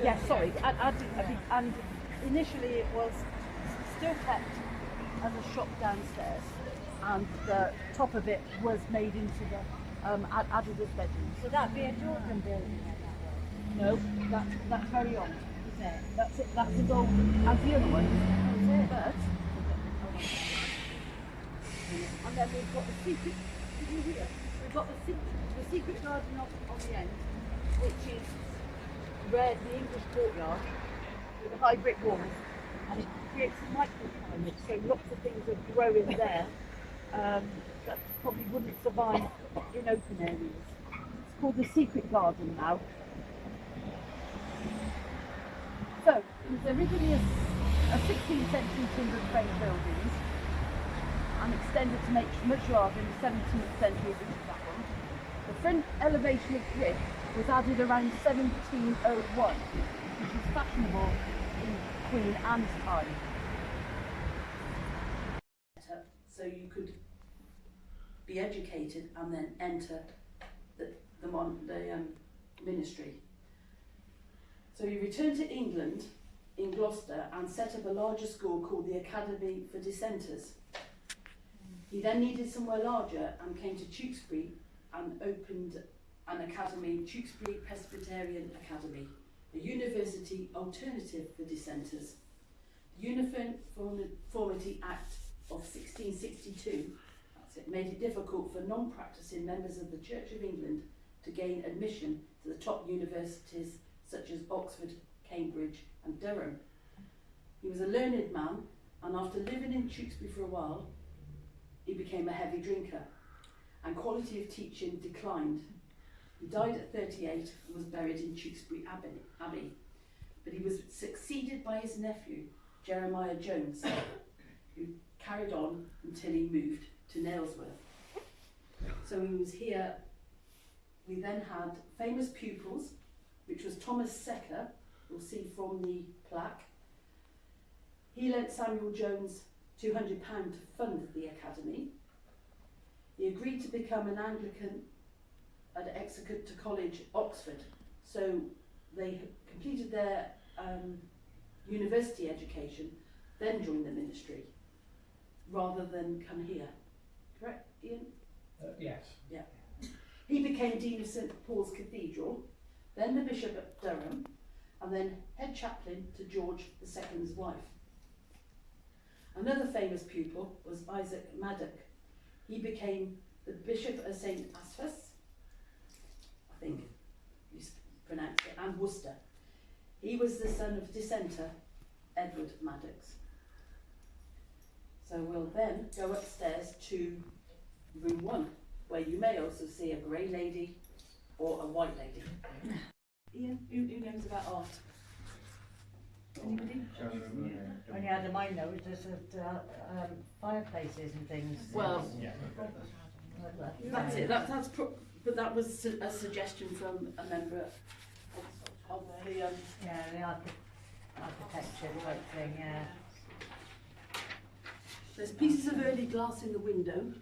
Yes, sorry. And initially it was still kept as a shop downstairs, and the top of it was made into the added as bedrooms. Would that be a Jordan building? No, that's very old. Is it? That's it. That's as old as the other one. But and then we've got the secret. Did you hear? We've got the secret garden on the end, which is where the English courtyard with the high brick walls, and it creates a microclimate. So lots of things are growing there that probably wouldn't survive in open areas. It's called the secret garden now. So it was originally a 16th century timber frame building and extended to make much larger in the 17th century as that one. The front elevation of brick was added around 1701, which was fashionable in Queen Anne's time. So you could be educated and then enter the ministry. So he returned to England in Gloucester and set up a larger school called the Academy for Dissenters. He then needed somewhere larger and came to Tewkesbury and opened an academy, Tewkesbury Presbyterian Academy, a university alternative for dissenters. The Uniformity Act of 1662 made it difficult for non-practicing members of the Church of England to gain admission to the top universities such as Oxford, Cambridge and Durham. He was a learned man, and after living in Tewkesbury for a while, he became a heavy drinker, and quality of teaching declined. He died at 38 and was buried in Tewkesbury Abbey, but he was succeeded by his nephew, Jeremiah Jones, who carried on until he moved to Nailsworth. So he was here. We then had famous pupils, which was Thomas Secker, you'll see from the plaque. He lent Samuel Jones £200 to fund the academy. He agreed to become an Anglican at Exeter College, Oxford. So they completed their university education, then joined the ministry, rather than come here. Correct, Ian? Yes. Yeah. He became Dean of St Paul's Cathedral, then the Bishop at Durham, and then head chaplain to George II's wife. Another famous pupil was Isaac Maddock. He became the Bishop of St Asaph, I think you pronounce it, and Worcester. He was the son of dissenter Edward Maddox. So we'll then go upstairs to room 1, where you may also see a grey lady or a white lady. Ian, who knows about art? Anybody? Only out of my knowledge, there's fireplaces and things. Well, Yeah. that's it. But that was a suggestion from a member of the. Yeah, the architecture type thing. Yeah. There's pieces of early glass in the window.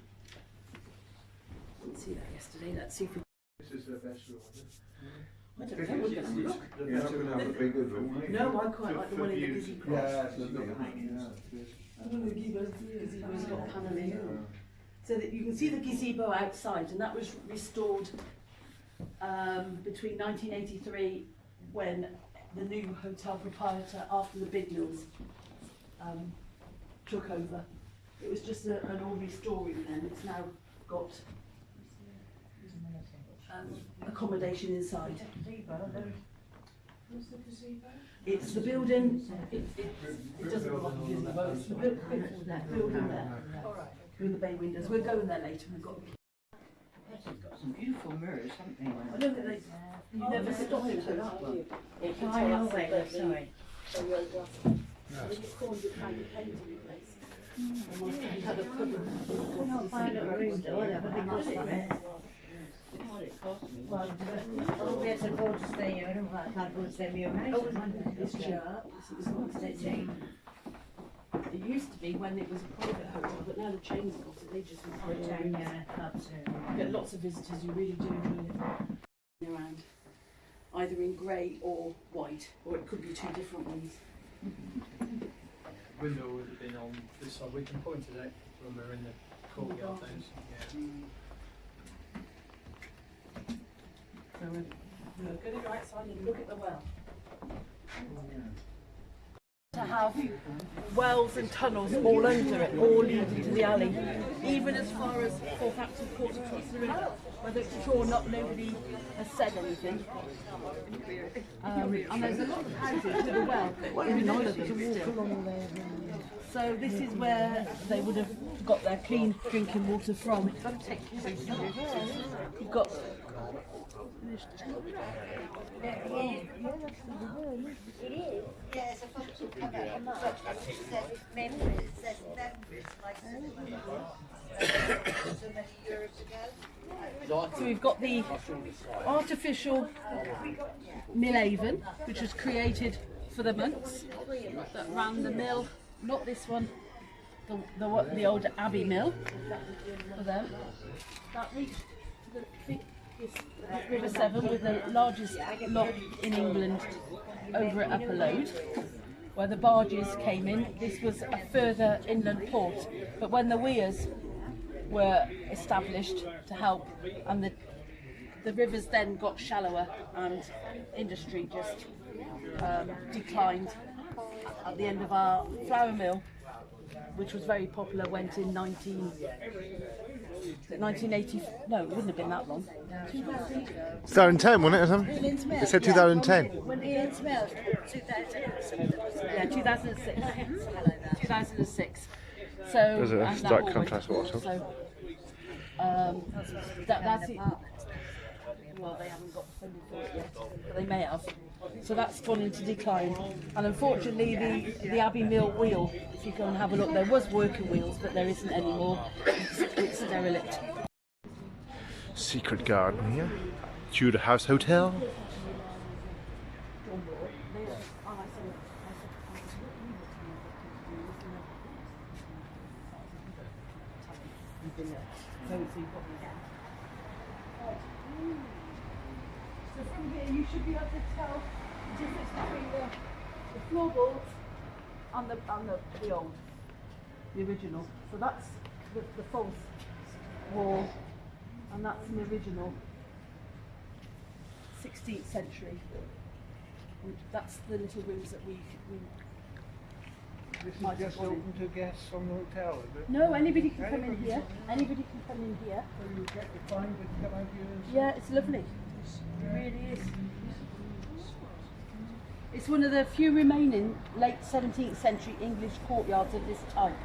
Didn't see that yesterday. Let's see if we. This is the best room, isn't it? I don't know. We're gonna look. You're not going to have a big room. No, I quite like the one in the Gizzy Cross. Yeah, it's lovely. The one in the gazebo's got panelling. So that you can see the gazebo outside, and that was restored between 1983, when the new hotel proprietor, after the big mills, took over. It was just an ordinary storeroom then. It's now got accommodation inside. What's the gazebo? It's the building. It doesn't look like a gazebo. It's the building there. All right. With the bay windows. We're going there later. We've got. It's got some beautiful mirrors, haven't they? I know that they. You never stopped it to that, have you? It can I tell know us where that you're sorry. the real glass. I think it's called the kind of painting place. We had a cupboard. We're not buying a room though, I think that's it. What it cost me. Well, I won't be able to afford to stay here. I don't like can't afford to stay in your house. It's cheap. It used to be when it was a private hotel, but now the chains got it. They just want to Yeah, absolutely. get lots of visitors who really do enjoy it around. either in grey or white, or it could be two different ones. Window would have been on this side. We can point it out when we're in the courtyard. Those, So we're going to go outside and look at the well. To have wells and tunnels all under it, all leading to the alley, even as far as Forthampton Court across the river. Whether it's true or not, nobody has said anything. And there's a lot of houses to the well. So this is where they would have got their clean drinking water from. You've got It is. Yeah, it's a function come out on that. It says memories. It says memories like so many years ago. So we've got the artificial mill haven, which was created for the monks that ran the mill. Not this one, the old Abbey Mill for them. That reached the biggest River Severn with the largest lock in England over at Upper Lode, where the barges came in. This was a further inland port, but when the weirs were established to help, and the rivers then got shallower and industry just declined. At the end of our flour mill, which was very popular, went in 1980. No, it wouldn't have been that long. 2010, wasn't it, or something? It said 2010. When Ian's Mill, 2006. Yeah, 2006. 2006. So There's a and stark that all contrast went- with what's So that's it. Well, they haven't got funding for it yet, but they may have. So that's gone into decline. And unfortunately, the Abbey Mill wheel, if you go and have a look, there was working wheels, but there isn't anymore. It's derelict. Secret garden here. Tudor House Hotel. So from here you should be able to tell the difference between the floorboards and the old, the original. So that's the false wall, and that's an original 16th century. And that's the little rooms that we This is might have just gone in. open to guests from the hotel, is it? No, anybody can come in here. Anybody can come in here. So you get the fine, but you come out here and Yeah, it's lovely. It really is. It's one of the few remaining late 17th century English courtyards of this type.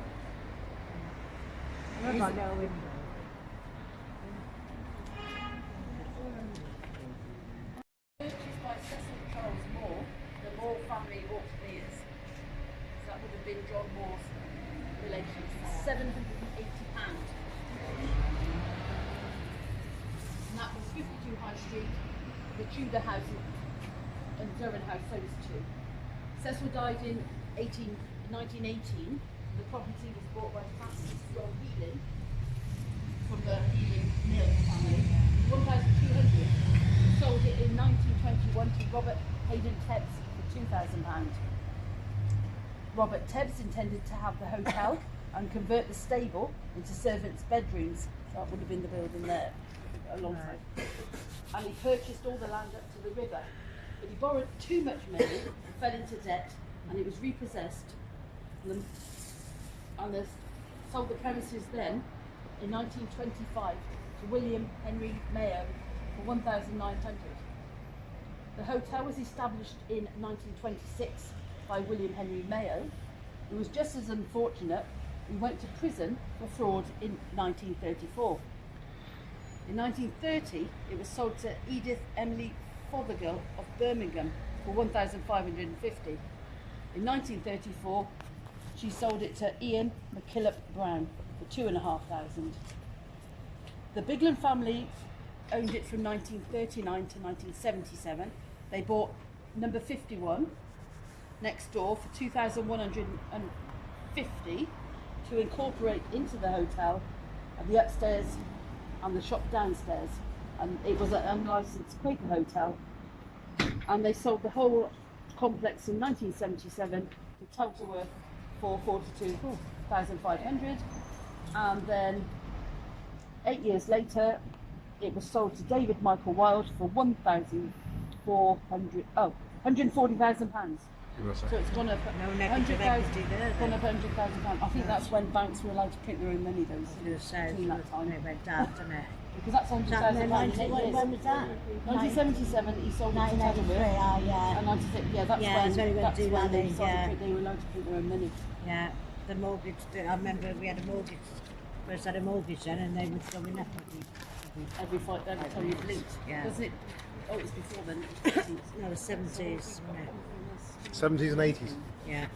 Purchased by Cecil Charles Moore, the Moore family auctioneers. So that would have been John Moore's relations for £780. And that was 52 High Street, the Tudor House and Durham House, those two. Cecil died in 1918. The property was bought by Francis John Healing from the Healing Mill family. 1,200. Sold it in 1921 to Robert Hayden Tebbs for £2,000. Robert Tebbs intended to have the hotel and convert the stable into servants' bedrooms. That would have been the building there alongside. And he purchased all the land up to the river. But he borrowed too much money and fell into debt, and it was repossessed. And they sold the premises then in 1925 to William Henry Mayo for 1,900. The hotel was established in 1926 by William Henry Mayo, who was just as unfortunate. He went to prison for fraud in 1934. In 1930, it was sold to Edith Emily Fothergill of Birmingham for 1,550. In 1934, she sold it to Ian McKillop Brown for 2,500. The Bigland family owned it from 1939 to 1977. They bought number 51 next door for 2,150 to incorporate into the hotel and the upstairs and the shop downstairs. And it was an unlicensed Quaker hotel. and they sold the whole complex in 1977 to total worth for 42,500, and then 8 years later it was sold to David Michael Wilde for £140,000. So it's gone up No negative equity there. gone up £100,000. I think that's when banks were allowed to print their own money, those between that time. It went down, didn't it? Because that's £100,000 in 8 years. When was that? 1977 he sold it to 1983, Tewkesbury. yeah. And 96, yeah, that's Yeah, when, so we went that's to when they that, decided yeah. they were allowed to print their own money. Yeah, the mortgage, I remember we had a mortgage, first had a mortgage then, and they was going up Every time you blinked. Yeah. Wasn't it? Oh, it was before then. It was 50s. no, the 70s, wasn't it? 70s and 80s. Yeah.